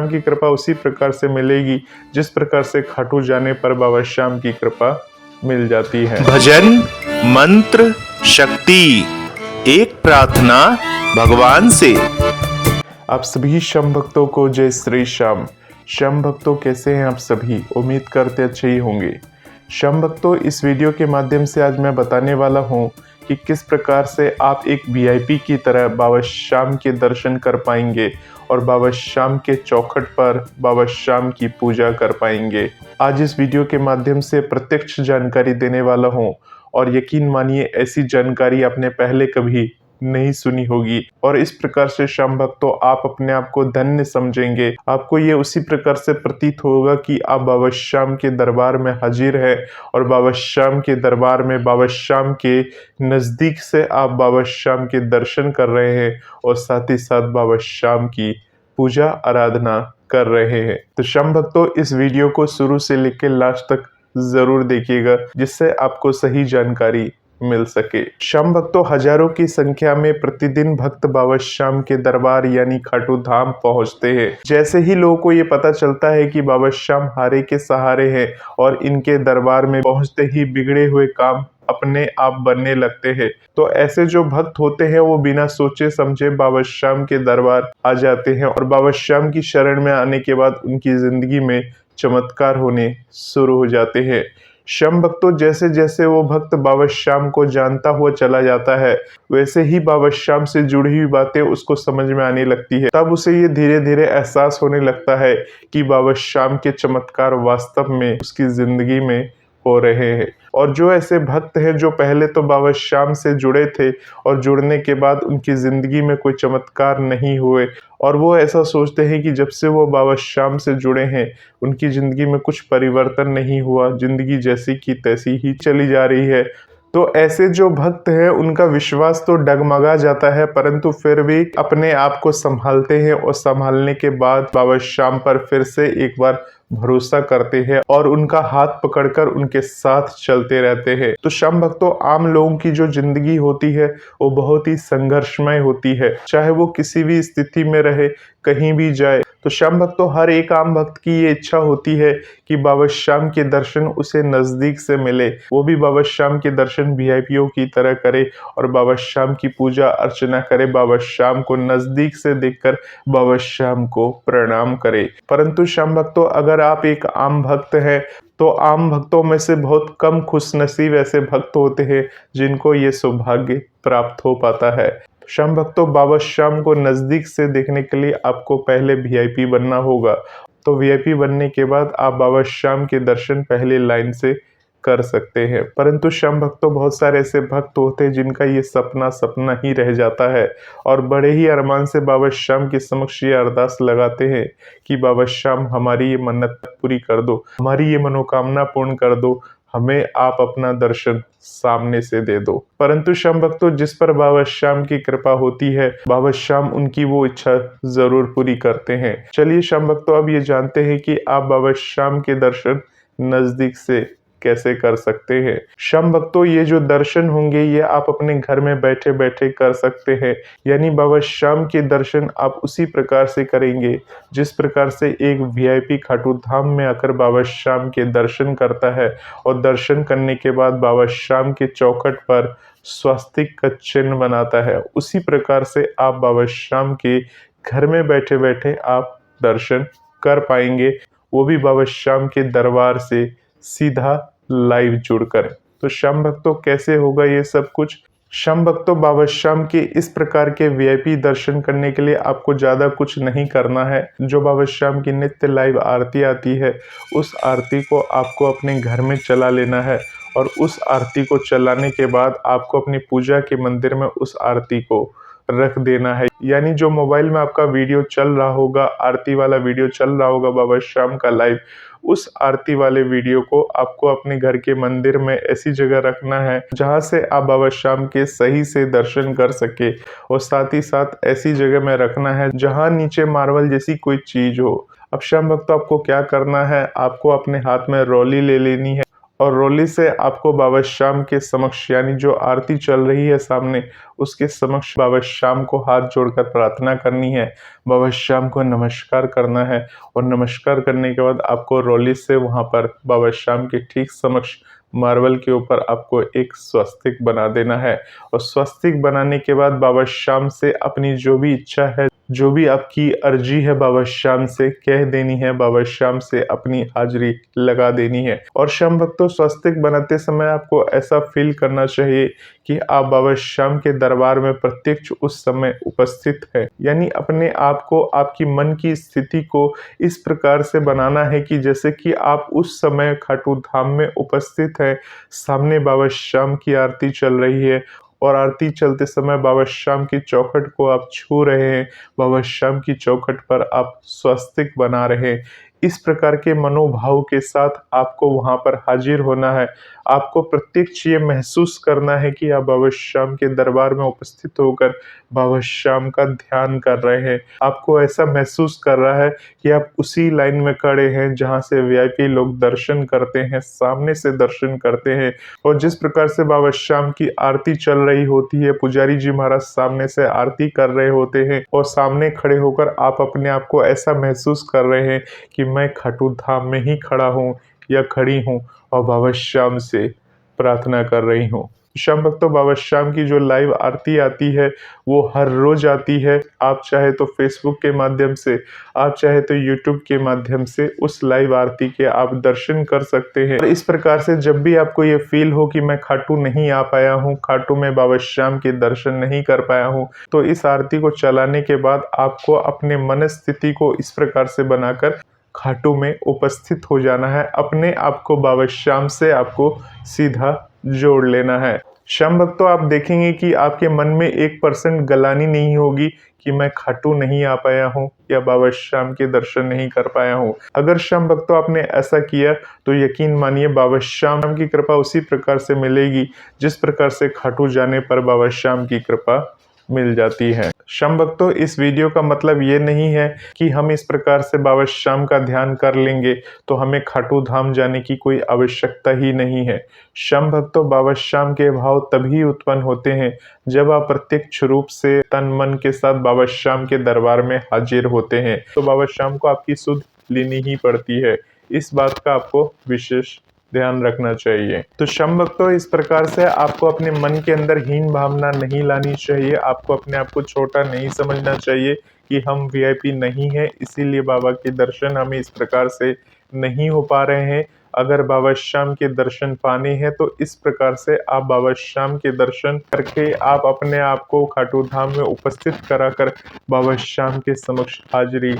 श्याम की कृपा उसी प्रकार से मिलेगी जिस प्रकार से खाटू जाने पर बाबा श्याम की कृपा मिल जाती है। भजन, मंत्र, शक्ति, एक प्रार्थना भगवान से। आप सभी श्याम भक्तों को जय श्री श्याम। श्याम भक्तों कैसे हैं आप सभी? उम्मीद करते अच्छे ही होंगे। श्याम भक्तों, इस वीडियो के माध्यम से आज मैं बताने वाला हूं कि किस प्रकार से आप एक वीआईपी की तरह बाबा श्याम के दर्शन कर पाएंगे और बाबा श्याम के चौखट पर बाबा श्याम की पूजा कर पाएंगे। आज इस वीडियो के माध्यम से प्रत्यक्ष जानकारी देने वाला हूं और यकीन मानिए ऐसी जानकारी आपने पहले कभी नहीं सुनी होगी और इस प्रकार से श्याम भक्तों आप अपने आप को धन्य समझेंगे। आपको ये उसी प्रकार से प्रतीत होगा कि आप बाबा श्याम के दरबार में हाजिर है और बाबा श्याम के दरबार में बाबा श्याम के नजदीक से आप बाबा श्याम के दर्शन कर रहे हैं और साथ ही साथ बाबा श्याम की पूजा आराधना कर रहे हैं। तो श्याम भक्तों, इस वीडियो को शुरू से लेकर लास्ट तक जरूर देखिएगा जिससे आपको सही जानकारी मिल सके। श्याम भक्तों, हजारों की संख्या में प्रतिदिन भक्त बाबा श्याम के दरबार यानी खाटू धाम पहुंचते हैं। जैसे ही लोगों को ये पता चलता है कि बाबा श्याम हारे के सहारे हैं और इनके दरबार में पहुंचते ही बिगड़े हुए काम अपने आप बनने लगते हैं, तो ऐसे जो भक्त होते हैं वो बिना सोचे समझे बाबा श्याम के दरबार आ जाते हैं और बाबा श्याम की शरण में आने के बाद उनकी जिंदगी में चमत्कार होने शुरू हो जाते हैं। श्याम भक्तों, जैसे जैसे वो भक्त बाबा श्याम को जानता हुआ चला जाता है वैसे ही बाबा श्याम से जुड़ी हुई बातें उसको समझ में आने लगती है। तब उसे ये धीरे धीरे एहसास होने लगता है कि बाबा श्याम के चमत्कार वास्तव में उसकी जिंदगी में हो रहे हैं। और जो ऐसे भक्त हैं जो पहले तो बाबा श्याम से जुड़े थे और जुड़ने के बाद उनकी जिंदगी में कोई चमत्कार नहीं हुए और वो ऐसा सोचते हैं कि जब से वो बाबा श्याम से जुड़े हैं उनकी जिंदगी में कुछ परिवर्तन नहीं हुआ, जिंदगी जैसी की तैसी ही चली जा रही है, तो ऐसे जो भक्त हैं उनका विश्वास तो डगमगा जाता है परंतु फिर भी अपने आप को संभालते हैं और संभालने के बाद बाबा श्याम पर फिर से एक बार भरोसा करते हैं और उनका हाथ पकड़कर उनके साथ चलते रहते हैं। तो श्याम भक्तों, आम लोगों की जो जिंदगी होती है वो बहुत ही संघर्षमय होती है, चाहे वो किसी भी स्थिति में रहे, कहीं भी जाए। तो श्याम भक्तों, हर एक आम भक्त की ये इच्छा होती है कि बाबा श्याम के दर्शन उसे नजदीक से मिले, वो भी बाबा श्याम के दर्शन वीआईपीओ की तरह करे और बाबा श्याम की पूजा अर्चना करे, बाबा श्याम को नजदीक से देखकर बाबा श्याम को प्रणाम करे। परंतु श्याम भक्तों, अगर आप एक आम भक्त हैं तो आम भक्तों में से बहुत कम खुशनसीब ऐसे भक्त होते हैं जिनको ये सौभाग्य प्राप्त हो पाता है। श्याम भक्तों, बाबा श्याम को नजदीक से देखने के लिए आपको पहले वीआईपी बनना होगा। तो वीआईपी बनने के बाद आप बाबा श्याम के दर्शन पहले लाइन से कर सकते हैं। परंतु श्याम भक्तों, बहुत सारे ऐसे भक्त होते हैं जिनका ये सपना सपना ही रह जाता है और बड़े ही अरमान से बाबा श्याम के समक्ष ये अरदास लगाते हैं कि बाबा श्याम हमारी ये मन्नत पूरी कर दो, हमारी ये मनोकामना पूर्ण कर दो, हमें आप अपना दर्शन सामने से दे दो। परंतु श्याम भक्तों, जिस पर बाबा श्याम की कृपा होती है बाबा श्याम उनकी वो इच्छा जरूर पूरी करते हैं। चलिए श्याम भक्तों, अब ये जानते हैं कि आप बाबा श्याम के दर्शन नजदीक से कैसे कर सकते हैं। श्याम भक्तों, ये जो दर्शन होंगे ये आप अपने घर में बैठे बैठे कर सकते हैं, यानी बाबा श्याम के दर्शन आप उसी प्रकार से करेंगे जिस प्रकार से एक वीआईपी खाटू धाम में आकर बाबा श्याम के दर्शन करता है और दर्शन करने के बाद बाबा श्याम के चौखट पर स्वास्तिक का चिन्ह बनाता है। उसी प्रकार से आप बाबा श्याम के घर में बैठे बैठे आप दर्शन कर पाएंगे, वो भी बाबा श्याम के दरबार से सीधा लाइव जुड़कर। तो श्याम भक्तों, कैसे होगा ये सब कुछ? श्याम भक्तों, बाबा श्याम के इस प्रकार के वीआईपी दर्शन करने के लिए आपको ज्यादा कुछ नहीं करना है। जो बाबा श्याम की नित्य लाइव आरती आती है उस आरती को आपको अपने घर में चला लेना है और उस आरती को चलाने के बाद आपको अपनी पूजा के मंदिर में उस आरती को रख देना है। यानी जो मोबाइल में आपका वीडियो चल रहा होगा, आरती वाला वीडियो चल रहा होगा बाबा श्याम का लाइव, उस आरती वाले वीडियो को आपको अपने घर के मंदिर में ऐसी जगह रखना है जहां से आप बाबा श्याम के सही से दर्शन कर सके और साथ ही साथ ऐसी जगह में रखना है जहां नीचे मार्बल जैसी कोई चीज हो। अब श्याम भक्तों, आपको क्या करना है, आपको अपने हाथ में रोली ले लेनी है और रोली से आपको बाबा श्याम के समक्ष यानी जो आरती चल रही है सामने उसके समक्ष बाबा श्याम को हाथ जोड़कर प्रार्थना करनी है, बाबा श्याम को नमस्कार करना है और नमस्कार करने के बाद आपको रोली से वहां पर बाबा श्याम के ठीक समक्ष मार्बल के ऊपर आपको एक स्वस्तिक बना देना है और स्वस्तिक बनाने के बाद बाबा श्याम से अपनी जो भी इच्छा है, जो भी आपकी अर्जी है बाबा श्याम से कह देनी है, बाबा श्याम से अपनी हाजिरी लगा देनी है। और श्याम भक्तों, स्वस्तिक बनाते समय आपको ऐसा फील करना चाहिए कि आप बाबा श्याम के दरबार में प्रत्यक्ष उस समय उपस्थित है, यानी अपने आप को, आपकी मन की स्थिति को इस प्रकार से बनाना है कि जैसे कि आप उस समय खाटू धाम में उपस्थित है, सामने बाबा श्याम की आरती चल रही है और आरती चलते समय बाबा श्याम की चौखट को आप छू रहे हैं, बाबा श्याम की चौखट पर आप स्वस्तिक बना रहे हैं। इस प्रकार के मनोभाव के साथ आपको वहां पर हाजिर होना है। आपको प्रत्यक्ष ये महसूस करना है कि आप बाबा श्याम के दरबार में उपस्थित होकर बाबा श्याम का ध्यान कर रहे हैं। आपको ऐसा महसूस कर रहा है कि आप उसी लाइन में खड़े हैं जहां से वीआईपी लोग दर्शन करते हैं, सामने से दर्शन करते हैं। और जिस प्रकार से बाबा श्याम की आरती चल रही होती है, पुजारी जी महाराज सामने से आरती कर रहे होते हैं और सामने खड़े होकर आप अपने आप को ऐसा महसूस कर रहे हैं कि मैं खाटू धाम में ही खड़ा हूँ या खड़ी हूँ और बाबा श्याम से प्रार्थना कर रही हूँ। श्याम भक्तों, बाबा श्याम की जो लाइव आरती आती है वो हर रोज आती है। आप चाहे तो फेसबुक के माध्यम से, आप चाहे तो यूट्यूब के माध्यम से उस लाइव आरती के आप दर्शन कर सकते हैं। और इस प्रकार से जब भी आपको ये फील हो कि मैं खाटू नहीं आ पाया हूँ, खाटू में बाबा श्याम के दर्शन नहीं कर पाया हूँ, तो इस आरती को चलाने के बाद आपको अपने मन स्थिति को इस प्रकार से बनाकर खाटू में उपस्थित हो जाना है। अपने आप को बाबा श्याम से आपको सीधा जोड़ लेना है। श्याम भक्तों, आप देखेंगे कि आपके मन में 1% गलानी नहीं होगी कि मैं खाटू नहीं आ पाया हूँ या बाबा श्याम के दर्शन नहीं कर पाया हूँ। अगर श्याम भक्तों आपने ऐसा किया तो यकीन मानिए बाबा श्याम की कृपा उसी प्रकार से मिलेगी जिस प्रकार से खाटू जाने पर बाबा श्याम की कृपा मिल जाती है। श्याम भक्तों, इस वीडियो का मतलब ये नहीं है कि हम इस प्रकार से बाबा श्याम का ध्यान कर लेंगे तो हमें खाटू धाम जाने की कोई आवश्यकता ही नहीं है। श्याम भक्तों, बाबा श्याम के भाव तभी उत्पन्न होते हैं जब आप प्रत्यक्ष रूप से तन मन के साथ बाबा श्याम के दरबार में हाजिर होते हैं। तो बाबा श्याम को आपकी सुध लेनी ही पड़ती है। इस बात का आपको विशेष ध्यान रखना चाहिए। तो श्याम भक्तों, इस प्रकार से आपको अपने मन के अंदर हीन भावना नहीं लानी चाहिए। आपको अपने आप को छोटा नहीं समझना चाहिए कि हम वीआईपी नहीं है इसीलिए बाबा के दर्शन हमें इस प्रकार से नहीं हो पा रहे हैं। अगर बाबा श्याम के दर्शन पाने हैं तो इस प्रकार से आप बाबा श्याम के दर्शन करके आप अपने आप को खाटू धाम में उपस्थित कराकर बाबा श्याम के समक्ष हाजिरी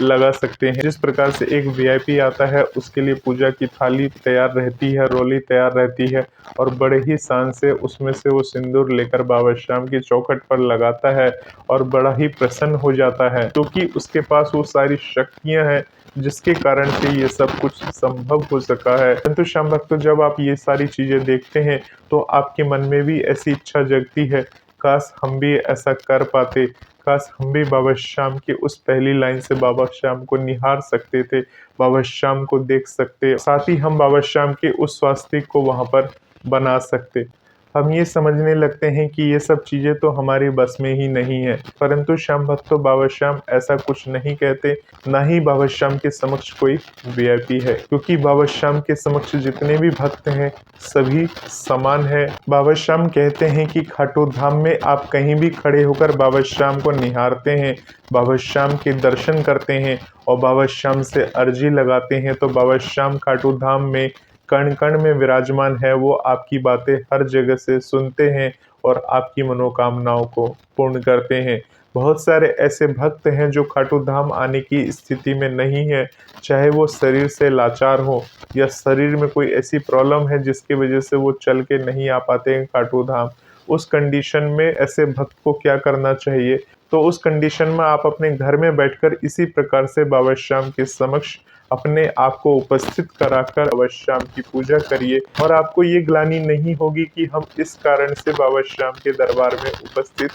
लगा सकते हैं। जिस प्रकार से एक वीआईपी आता है उसके लिए पूजा की थाली तैयार रहती है, रोली तैयार रहती है और बड़े ही शान से उसमें से वो सिंदूर लेकर बाबा श्याम की चौखट पर लगाता है और बड़ा ही प्रसन्न हो जाता है क्योंकि उसके पास वो सारी शक्तियां हैं जिसके कारण से ये सब कुछ संभव हो सका है। परंतु श्याम भक्तों, जब आप ये सारी चीजें देखते हैं तो आपके मन में भी ऐसी इच्छा जगती है, काश हम भी ऐसा कर पाते, काश हम भी बाबा श्याम की उस पहली लाइन से बाबा श्याम को निहार सकते थे, बाबा श्याम को देख सकते, साथ ही हम बाबा श्याम के उस स्वास्तिक को वहां पर बना सकते। हम ये समझने लगते हैं कि ये सब चीजें तो हमारी बस में ही नहीं है, परंतु श्याम भक्तों, बाबा श्याम ऐसा कुछ नहीं कहते, ना ही बाबा श्याम के समक्ष कोई वीआईपी है, क्योंकि बाबा श्याम के समक्ष जितने भी भक्त हैं सभी समान है। बाबा श्याम कहते हैं कि खाटू धाम में आप कहीं भी खड़े होकर बाबा श्याम को निहारते हैं, बाबा श्याम के दर्शन करते हैं और बाबा श्याम से अर्जी लगाते हैं तो बाबा श्याम खाटू धाम में कण कण में विराजमान है। वो आपकी बातें हर जगह से सुनते हैं और आपकी मनोकामनाओं को पूर्ण करते हैं। बहुत सारे ऐसे भक्त हैं जो खाटू धाम आने की स्थिति में नहीं है, चाहे वो शरीर से लाचार हो या शरीर में कोई ऐसी प्रॉब्लम है जिसकी वजह से वो चल के नहीं आ पाते हैं खाटू धाम। उस कंडीशन में ऐसे भक्त को क्या करना चाहिए? तो उस कंडीशन में आप अपने घर में बैठकर इसी प्रकार से बाबा श्याम के समक्ष अपने आप को उपस्थित कराकर बाबा श्याम की पूजा करिए और आपको ये ग्लानि नहीं होगी कि हम इस कारण से बाबा श्याम के दरबार में उपस्थित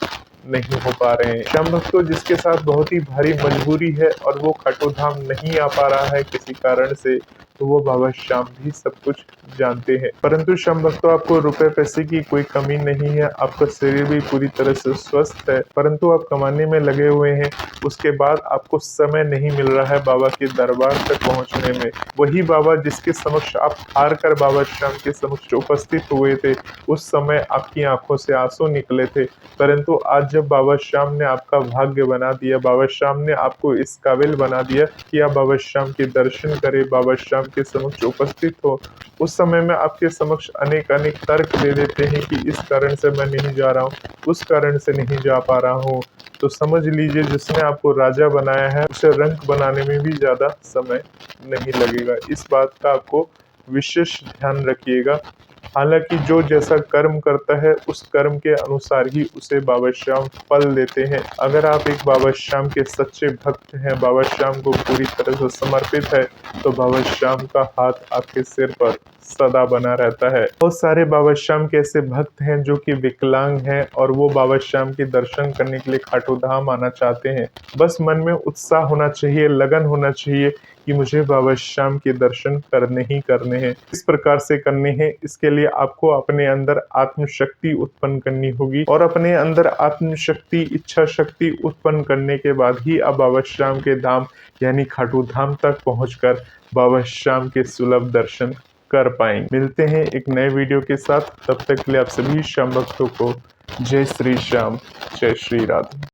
नहीं हो पा रहे हैं। श्याम भक्तों, जिसके साथ बहुत ही भारी मजबूरी है और वो खाटू धाम नहीं आ पा रहा है किसी कारण से, तो वो बाबा श्याम भी सब कुछ जानते हैं। परंतु श्याम भक्तों, आपको रुपए पैसे की कोई कमी नहीं है, आपका शरीर भी पूरी तरह से स्वस्थ है, परंतु आप कमाने में लगे हुए हैं। उसके बाद आपको समय नहीं मिल रहा है बाबा के दरबार तक पहुंचने में। वही बाबा जिसके समक्ष आप हार कर बाबा श्याम के समक्ष उपस्थित हुए थे, उस समय आपकी आंखों से आंसू निकले थे, परंतु आज जब बाबा श्याम ने आपका भाग्य बना दिया, बाबा श्याम ने आपको इस काबिल बना दिया कि आप बाबा श्याम के दर्शन करें, बाबा श्याम के समक्ष उपस्थित हो, उस समय में आपके समक्ष अनेक अनेक तर्क दे देते हैं कि इस कारण से मैं नहीं जा रहा हूँ, उस कारण से नहीं जा पा रहा हूँ, तो समझ लीजिए जिसने आपको राजा बनाया है उसे रंक बनाने में भी ज्यादा समय नहीं लगेगा। इस बात का आपको विशेष ध्यान रखिएगा। हालांकि जो जैसा कर्म करता है उस कर्म के अनुसार ही उसे बाबा श्याम फल देते हैं। अगर आप एक बाबा श्याम के सच्चे भक्त हैं, बाबा श्याम को पूरी तरह से समर्पित है, तो बाबा श्याम का हाथ आपके सिर पर सदा बना रहता है। बहुत सारे बाबा श्याम के ऐसे भक्त हैं जो कि विकलांग हैं और वो बाबा श्याम के दर्शन करने के लिए खाटू धाम आना चाहते हैं। बस मन में उत्साह होना चाहिए, लगन होना चाहिए कि मुझे बाबा श्याम के दर्शन करने ही करने हैं। इस प्रकार से करने हैं, इसके लिए आपको अपने अंदर आत्मशक्ति उत्पन्न करनी होगी और अपने अंदर आत्मशक्ति, इच्छा शक्ति उत्पन्न करने के बाद ही आप बाबा श्याम के धाम यानी खाटू धाम तक पहुंचकर बाबा श्याम के सुलभ दर्शन कर पाएंगे। मिलते हैं एक नए वीडियो के साथ, तब तक के लिए आप सभी श्याम भक्तों को जय श्री श्याम, जय श्री राधे।